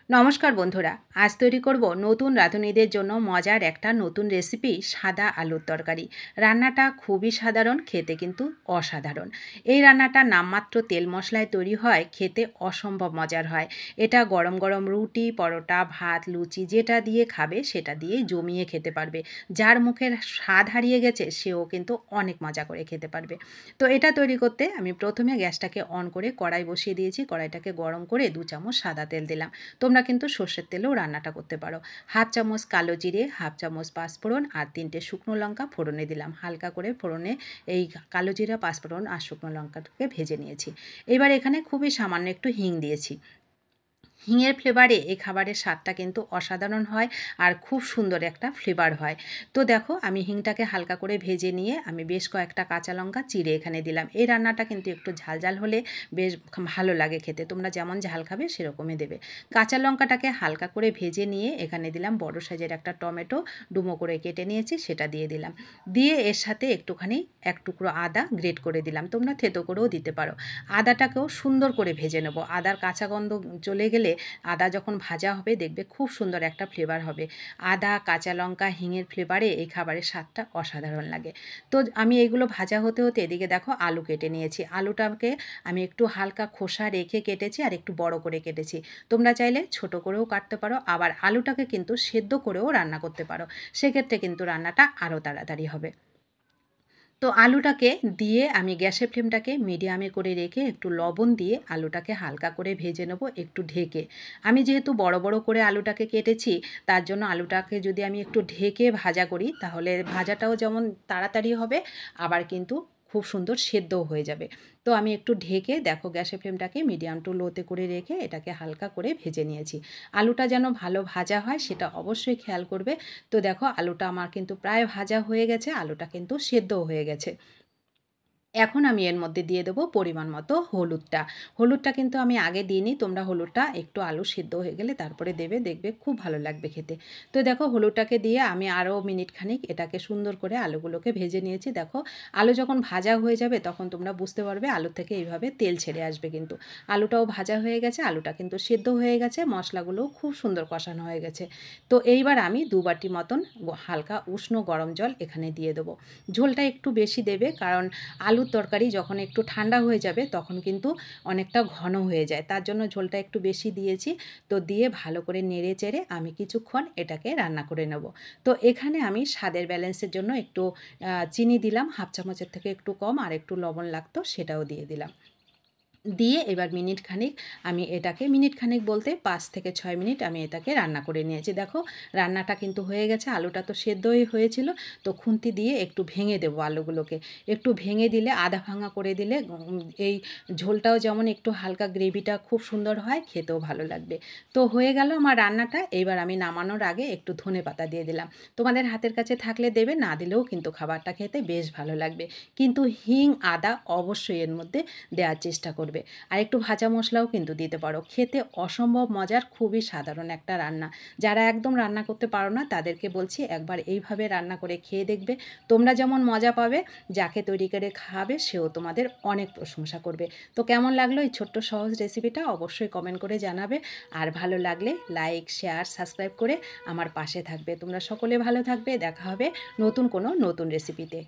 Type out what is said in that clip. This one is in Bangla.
নমস্কার বন্ধুরা, আজ তৈরি করব নতুন রাঁধুনিদের জন্য মজার একটা নতুন রেসিপি, সাদা আলুর তরকারি। রান্নাটা খুবই সাধারণ, খেতে কিন্তু অসাধারণ। এই রান্নাটা নামমাত্র তেল মশলায় তৈরি হয়, খেতে অসম্ভব মজার হয়। এটা গরম গরম রুটি, পরোটা, ভাত, লুচি যেটা দিয়ে খাবে সেটা দিয়ে জমিয়ে খেতে পারবে। যার মুখের স্বাদ হারিয়ে গেছে সেও কিন্তু অনেক মজা করে খেতে পারবে। তো এটা তৈরি করতে আমি প্রথমে গ্যাসটাকে অন করে কড়াই বসিয়ে দিয়েছি। কড়াইটাকে গরম করে 2 চামচ সাদা তেল দিলাম। তোমরা কিন্তু সর্ষের তেলেও রান্নাটা করতে পারো। হাফ চামচ কালো জিরে, হাফ চামচ পাঁচফোড়ন আর 3টে শুকনো লঙ্কা ফোড়নে দিলাম। হালকা করে ফোড়নে এই কালো জিরা, পাঁচফোড়ন আর শুকনো লঙ্কাটাকে ভেজে নিয়েছি। এবার এখানে খুবই সামান্য একটু হিং দিয়েছি। হিঙের ফ্লেভারে এই খাবারের স্বাদটা কিন্তু অসাধারণ হয় আর খুব সুন্দর একটা ফ্লেভার হয়। তো দেখো আমি হিংটাকে হালকা করে ভেজে নিয়ে আমি বেশ কয়েকটা কাঁচা লঙ্কা চিড়ে এখানে দিলাম। এই রান্নাটা কিন্তু একটু ঝাল ঝাল হলে বেশ ভালো লাগে খেতে। তোমরা যেমন ঝাল খাবে সেরকমই দেবে। কাঁচা লঙ্কাটাকে হালকা করে ভেজে নিয়ে এখানে দিলাম বড় সাইজের একটা টমেটো, ডুমো করে কেটে নিয়েছি, সেটা দিয়ে দিলাম। দিয়ে এর সাথে একটুখানি এক টুকরো আদা গ্রেট করে দিলাম। তোমরা থেতো করেও দিতে পারো। আদাটাকেও সুন্দর করে ভেজে নেবো। আদার কাঁচা গন্ধ চলে গেলে আদা যখন ভাজা হবে দেখবে খুব সুন্দর একটা ফ্লেভার হবে। আদা, কাঁচা লঙ্কা, হিঙের ফ্লেভারে এই খাবারের স্বাদটা অসাধারণ লাগে। তো আমি এইগুলো ভাজা হতে হতে এদিকে দেখো আলু কেটে নিয়েছি। আলুটাকে আমি একটু হালকা খোসা রেখে কেটেছি আর একটু বড় করে কেটেছি। তোমরা চাইলে ছোট করেও কাটতে পারো, আবার আলুটাকে কিন্তু সেদ্ধ করেও রান্না করতে পারো। সেক্ষেত্রে কিন্তু রান্নাটা আরও তাড়াতাড়ি হবে। তো আলুটাকে দিয়ে আমি গ্যাসের ফ্লেমটাকে মিডিয়ামে করে রেখে একটু লবণ দিয়ে আলুটাকে হালকা করে ভেজে নেব একটু ঢেকে। আমি যেহেতু বড় বড় করে আলুটাকে কেটেছি, তার জন্য আলুটাকে যদি আমি একটু ঢেকে ভাজা করি তাহলে ভাজাটাও যেমন তাড়াতাড়ি হবে, আবার কিন্তু খুব সুন্দর সেদ্ধও হয়ে যাবে। তো আমি একটু ঢেকে দেখো গ্যাসের ফ্লেমটাকে মিডিয়াম টু লোতে করে রেখে এটাকে হালকা করে ভেজে নিয়েছি। আলুটা যেন ভালো ভাজা হয় সেটা অবশ্যই খেয়াল করবে। তো দেখো আলুটা আমার কিন্তু প্রায় ভাজা হয়ে গেছে, আলুটা কিন্তু সেদ্ধও হয়ে গেছে। এখন আমি এর মধ্যে দিয়ে দেবো পরিমাণ মতো হলুদটা। হলুদটা কিন্তু আমি আগে দিইনি, তোমরা হলুদটা একটু আলু সিদ্ধ হয়ে গেলে তারপরে দেবে, দেখবে খুব ভালো লাগবে খেতে। তো দেখো হলুদটাকে দিয়ে আমি আরও মিনিট খানিক এটাকে সুন্দর করে আলুগুলোকে ভেজে নিয়েছি। দেখো আলু যখন ভাজা হয়ে যাবে তখন তোমরা বুঝতে পারবে আলু থেকে এইভাবে তেল ছেড়ে আসবে কিন্তু। আলুটাও ভাজা হয়ে গেছে, আলুটা কিন্তু সেদ্ধ হয়ে গেছে, মশলাগুলোও খুব সুন্দর কষানো হয়ে গেছে। তো এইবার আমি 2 বাটি মতন হালকা উষ্ণ গরম জল এখানে দিয়ে দেবো। ঝোলটা একটু বেশি দেবে, কারণ আলুর তরকারি যখন একটু ঠান্ডা হয়ে যাবে তখন কিন্তু অনেকটা ঘন হয়ে যায়, তার জন্য ঝোলটা একটু বেশি দিয়েছি। তো দিয়ে ভালো করে নেড়ে চেড়ে আমি কিছুক্ষণ এটাকে রান্না করে নেব। তো এখানে আমি স্বাদের ব্যালেন্সের জন্য একটু চিনি দিলাম, হাফ চামচের থেকে একটু কম, আর একটু লবণ লাগতো সেটাও দিয়ে দিলাম। দিয়ে এবার মিনিট খানিক আমি এটাকে, মিনিট খানিক বলতে 5 থেকে 6 মিনিট আমি এটাকে রান্না করে নিয়েছি। দেখো রান্নাটা কিন্তু হয়ে গেছে, আলুটা তো সেদ্ধই হয়েছিল। তো খুন্তি দিয়ে একটু ভেঙে দেবো আলুগুলোকে। একটু ভেঙে দিলে, আধা ভাঙা করে দিলে এই ঝোলটাও যেমন একটু হালকা, গ্রেভিটা খুব সুন্দর হয়, খেতেও ভালো লাগবে। তো হয়ে গেল আমার রান্নাটা। এবার আমি নামানোর আগে একটু ধনেপাতা দিয়ে দিলাম। তোমাদের হাতের কাছে থাকলে দেবে, না দিলেও কিন্তু খাবারটা খেতে বেশ ভালো লাগবে। কিন্তু হিং, আদা অবশ্যই এর মধ্যে দেওয়ার চেষ্টা করবে। আর একটু ভাজা মশলাও কিন্তু দিতে পারো। খেতে অসম্ভব মজার, খুবই সাধারণ একটা রান্না। যারা একদম রান্না করতে পারো না তাদেরকে বলছি একবার এইভাবে রান্না করে খেয়ে দেখবে। তোমরা যেমন মজা পাবে, যাকে তৈরি করে খাওয়াবে সেও তোমাদের অনেক প্রশংসা করবে। তো কেমন লাগলো এই ছোট্ট সহজ রেসিপিটা অবশ্যই কমেন্ট করে জানাবে। আর ভালো লাগলে লাইক, শেয়ার, সাবস্ক্রাইব করে আমার পাশে থাকবে। তোমরা সকলে ভালো থাকবে। দেখা হবে নতুন কোনো নতুন রেসিপিতে।